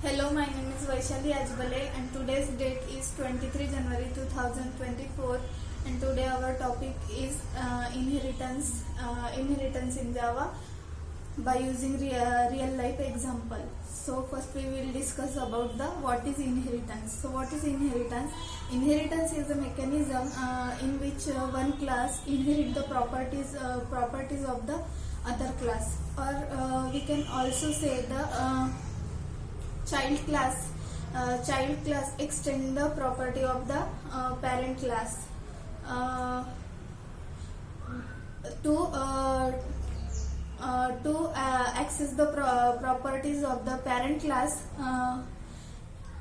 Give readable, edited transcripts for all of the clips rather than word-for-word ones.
Hello, my name is Vaishali Ajbale and today's date is 23 January 2024 and today our topic is inheritance in Java by using real life example. So first we will discuss about the what is inheritance. So what is inheritance? Inheritance is a mechanism in which one class inherit the properties of the other class, or we can also say the child class extend the property of the parent class to access the properties of the parent class.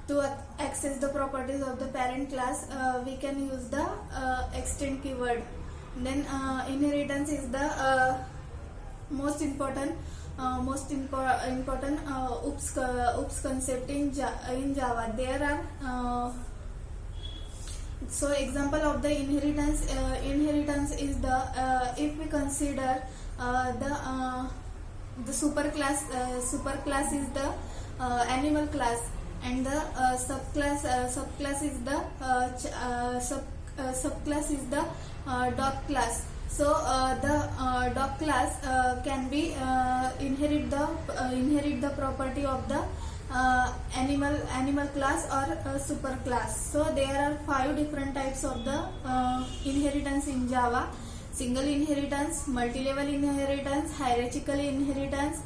To access the properties of the parent class, we can use the extend keyword. Then inheritance is the most important OOPS concept in Java. There are so example of the inheritance is the if we consider the superclass is the animal class, and the subclass is the subclass is the dog class. So the dog class can be inherit the property of the animal class or super class. So there are 5 different types of the inheritance in Java: single inheritance, multi-level inheritance, hierarchical inheritance,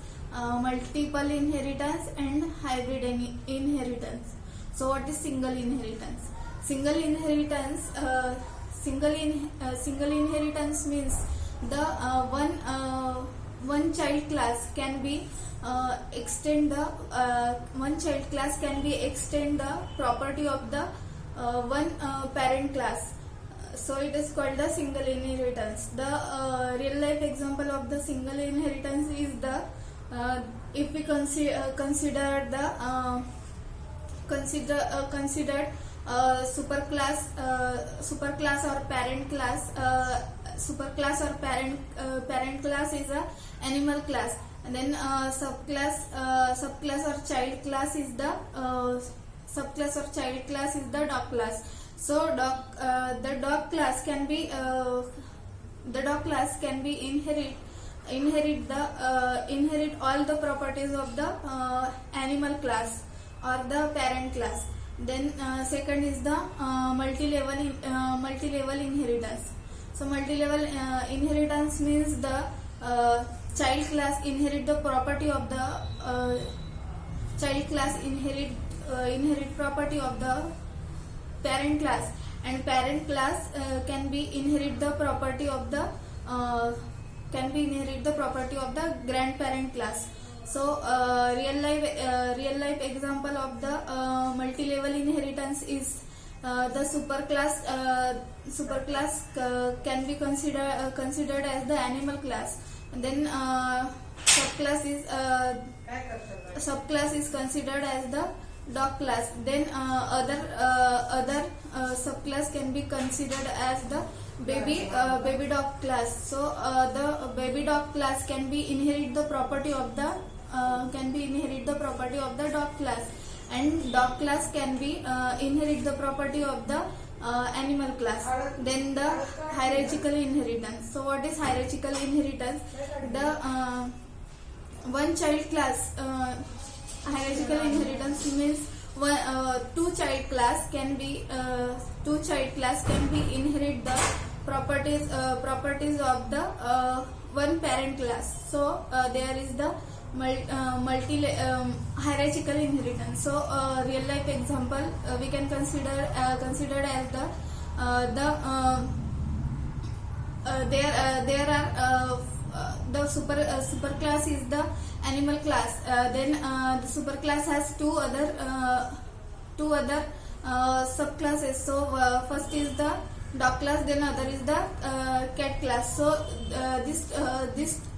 multiple inheritance, and hybrid inheritance. So what is single inheritance? Single inheritance means the one child class can be extend the property of the one parent class. So it is called the single inheritance. The real life example of the single inheritance is the if we consider the considered superclass or parent class. Superclass or parent class is a animal class, and then subclass or child class is the dog class. So the dog class can be inherit all the properties of the animal class or the parent class. Then second is the multi-level inheritance. So multi-level inheritance means the child class inherit the property of the inherit property of the parent class, and parent class can be inherit the property of the grandparent class. So real life example of the multi-level inheritance is the superclass can be considered as the animal class, and then subclass is considered as the dog class. Then other subclass can be considered as the baby dog class. So the baby dog class can be inherit the property of the dog class, and dog class can be inherit the property of the animal class. Then the hierarchical inheritance. So what is hierarchical inheritance? The one child class hierarchical inheritance means two child class can be inherit the properties of the one parent class. So there is the hierarchical inheritance. So real life example we can consider as there are the super class is the animal class. Then the super class has two other subclasses. So first is the dog class, then other is the cat class. So these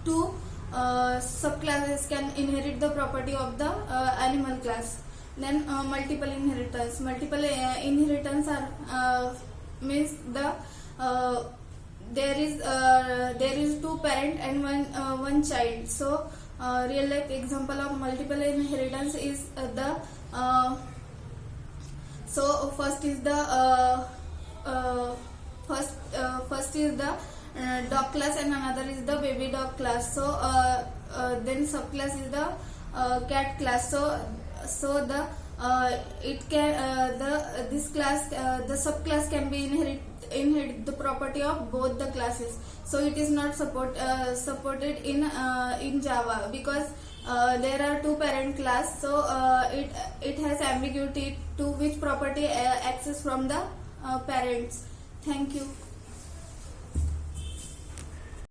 two subclasses can inherit the property of the animal class. Then multiple inheritance. Multiple inheritance are means the there is two parent and one child. So real life example of multiple inheritance is the So first is the first is the dog class, and another is the baby dog class. So then subclass is the cat class. So the it can this class the subclass can be inherit the property of both the classes. So it is not supported in Java, because there are two parent class. So it has ambiguity to which property access from the parents. Thank you.